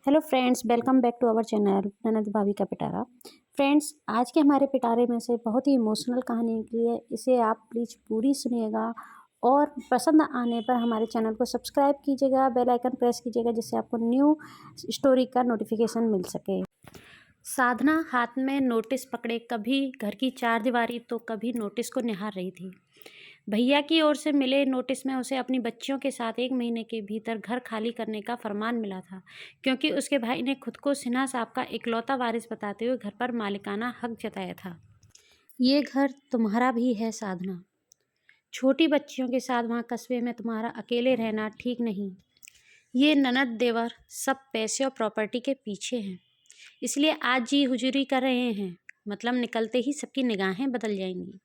Hello friends, welcome back to our channel ननद भाभी का पिटारा। फ्रेंड्स, आज के हमारे पिटारे में से बहुत ही इमोशनल कहानी निकली है। इसे आप प्लीज़ पूरी सुनिएगा और पसंद आने पर हमारे चैनल को सब्सक्राइब कीजिएगा, बेल आइकन प्रेस कीजिएगा जिससे आपको न्यू स्टोरी का नोटिफिकेशन मिल सके। साधना हाथ में नोटिस पकड़े कभी घर की चारदीवारी तो कभी नोटिस को निहार रही थी। भैया की ओर से मिले नोटिस में उसे अपनी बच्चियों के साथ 1 महीने के भीतर घर खाली करने का फरमान मिला था, क्योंकि उसके भाई ने खुद को सिन्हा साहब का इकलौता वारिस बताते हुए घर पर मालिकाना हक जताया था। ये घर तुम्हारा भी है साधना। छोटी बच्चियों के साथ वहाँ कस्बे में तुम्हारा अकेले रहना ठीक नहीं। ये ननद देवर सब पैसे और प्रॉपर्टी के पीछे हैं, इसलिए आज जी हुजूरी कर रहे हैं, मतलब निकलते ही सबकी निगाहें बदल जाएंगी।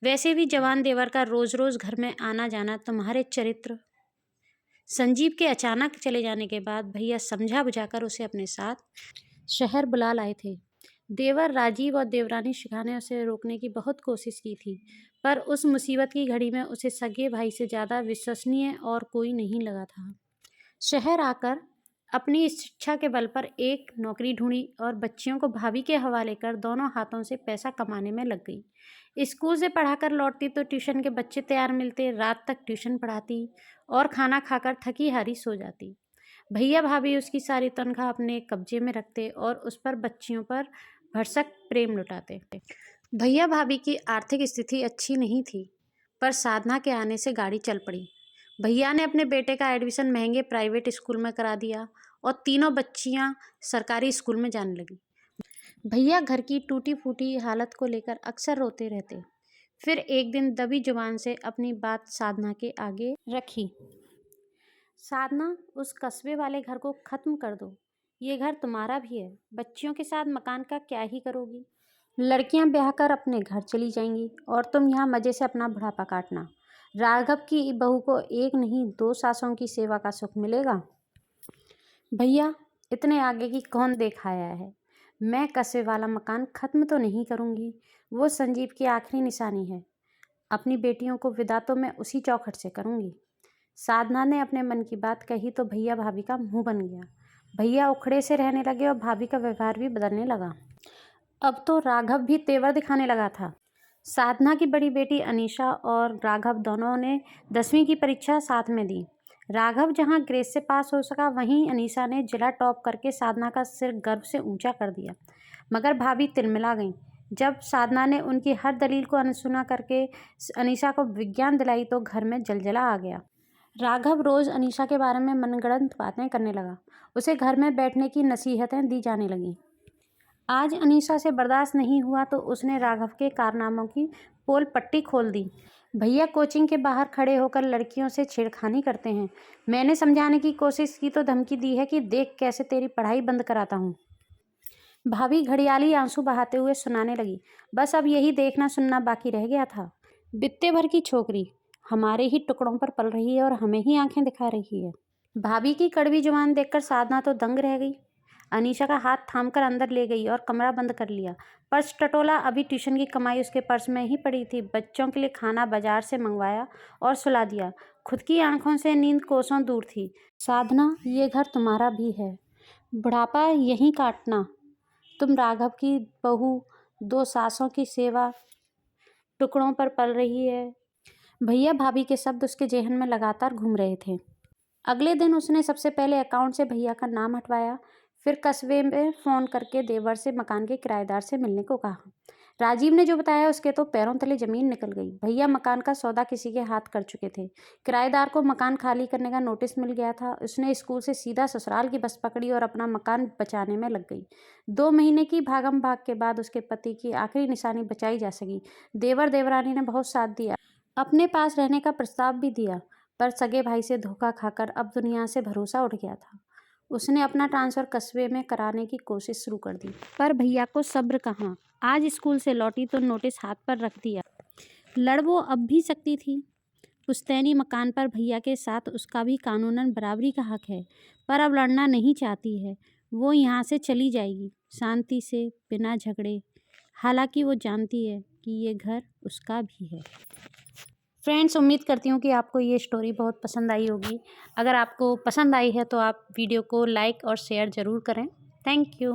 वैसे भी जवान देवर का रोज रोज घर में आना जाना तुम्हारे चरित्र। संजीव के अचानक चले जाने के बाद भैया समझा बुझाकर उसे अपने साथ शहर बुला लाए थे। देवर राजीव और देवरानी शिखा ने उसे रोकने की बहुत कोशिश की थी, पर उस मुसीबत की घड़ी में उसे सगे भाई से ज़्यादा विश्वसनीय और कोई नहीं लगा था। शहर आकर अपनी शिक्षा के बल पर एक नौकरी ढूंढी और बच्चियों को भाभी के हवाले कर दोनों हाथों से पैसा कमाने में लग गई। स्कूल से पढ़ाकर लौटती तो ट्यूशन के बच्चे तैयार मिलते, रात तक ट्यूशन पढ़ाती और खाना खाकर थकी हारी सो जाती। भैया भाभी उसकी सारी तनख्वाह अपने कब्जे में रखते और उस पर बच्चियों पर भरसक प्रेम लुटाते। भैया भाभी की आर्थिक स्थिति अच्छी नहीं थी, पर साधना के आने से गाड़ी चल पड़ी। भैया ने अपने बेटे का एडमिशन महंगे प्राइवेट स्कूल में करा दिया और तीनों बच्चियां सरकारी स्कूल में जाने लगी। भैया घर की टूटी फूटी हालत को लेकर अक्सर रोते रहते। फिर एक दिन दबी जुबान से अपनी बात साधना के आगे रखी। साधना, उस कस्बे वाले घर को ख़त्म कर दो। ये घर तुम्हारा भी है। बच्चियों के साथ मकान का क्या ही करोगी? लड़कियां ब्याह कर अपने घर चली जाएंगी और तुम यहाँ मज़े से अपना बुढ़ापा काटना। राघव की बहू को एक नहीं 2 सासों की सेवा का सुख मिलेगा। भैया, इतने आगे की कौन देख आया है? मैं कस्बे वाला मकान ख़त्म तो नहीं करूँगी। वो संजीव की आखिरी निशानी है। अपनी बेटियों को विदा तो मैं उसी चौखट से करूँगी। साधना ने अपने मन की बात कही तो भैया भाभी का मुंह बन गया। भैया उखड़े से रहने लगे और भाभी का व्यवहार भी बदलने लगा। अब तो राघव भी तेवर दिखाने लगा था। साधना की बड़ी बेटी अनीशा और राघव दोनों ने 10वीं की परीक्षा साथ में दी। राघव जहां ग्रेस से पास हो सका, वहीं अनीशा ने जिला टॉप करके साधना का सिर गर्व से ऊंचा कर दिया। मगर भाभी तिलमिला गई जब साधना ने उनकी हर दलील को अनसुना करके अनीशा को विज्ञान दिलाई तो घर में जलजला आ गया। राघव रोज़ अनीशा के बारे में मनगढ़ंत बातें करने लगा। उसे घर में बैठने की नसीहतें दी जाने लगीं। आज अनीशा से बर्दाश्त नहीं हुआ तो उसने राघव के कारनामों की पोल पट्टी खोल दी। भैया कोचिंग के बाहर खड़े होकर लड़कियों से छेड़खानी करते हैं। मैंने समझाने की कोशिश की तो धमकी दी है कि देख कैसे तेरी पढ़ाई बंद कराता हूँ। भाभी घड़ियाली आंसू बहाते हुए सुनाने लगी। बस अब यही देखना सुनना बाकी रह गया था। बित्ते भर की छोकरी हमारे ही टुकड़ों पर पल रही है और हमें ही आंखें दिखा रही है। भाभी की कड़वी जुबान देखकर साधना तो दंग रह गई। अनीशा का हाथ थामकर अंदर ले गई और कमरा बंद कर लिया। पर्स टटोला। अभी ट्यूशन की कमाई उसके पर्स में ही पड़ी थी। बच्चों के लिए खाना बाजार से मंगवाया और सुला दिया। खुद की आंखों से नींद कोसों दूर थी। साधना, ये घर तुम्हारा भी है। बुढ़ापा यहीं काटना। तुम राघव की बहू, 2 सासों की सेवा, टुकड़ों पर पल रही है। भैया भाभी के शब्द उसके जेहन में लगातार घूम रहे थे। अगले दिन उसने सबसे पहले अकाउंट से भैया का नाम हटवाया, फिर कस्बे में फ़ोन करके देवर से मकान के किराएदार से मिलने को कहा। राजीव ने जो बताया उसके तो पैरों तले ज़मीन निकल गई। भैया मकान का सौदा किसी के हाथ कर चुके थे। किराएदार को मकान खाली करने का नोटिस मिल गया था। उसने स्कूल से सीधा ससुराल की बस पकड़ी और अपना मकान बचाने में लग गई। 2 महीने की भागम भाग के बाद उसके पति की आखिरी निशानी बचाई जा सकी। देवर देवरानी ने बहुत साथ दिया, अपने पास रहने का प्रस्ताव भी दिया, पर सगे भाई से धोखा खाकर अब दुनिया से भरोसा उठ गया था। उसने अपना ट्रांसफ़र कस्बे में कराने की कोशिश शुरू कर दी, पर भैया को सब्र कहाँ। आज स्कूल से लौटी तो नोटिस हाथ पर रख दिया। लड़ वो अब भी सकती थी। पुश्तैनी मकान पर भैया के साथ उसका भी कानूनन बराबरी का हक है, पर अब लड़ना नहीं चाहती है। वो यहाँ से चली जाएगी, शांति से, बिना झगड़े। हालांकि वो जानती है कि ये घर उसका भी है। फ्रेंड्स, उम्मीद करती हूँ कि आपको ये स्टोरी बहुत पसंद आई होगी। अगर आपको पसंद आई है तो आप वीडियो को लाइक और शेयर ज़रूर करें। Thank you.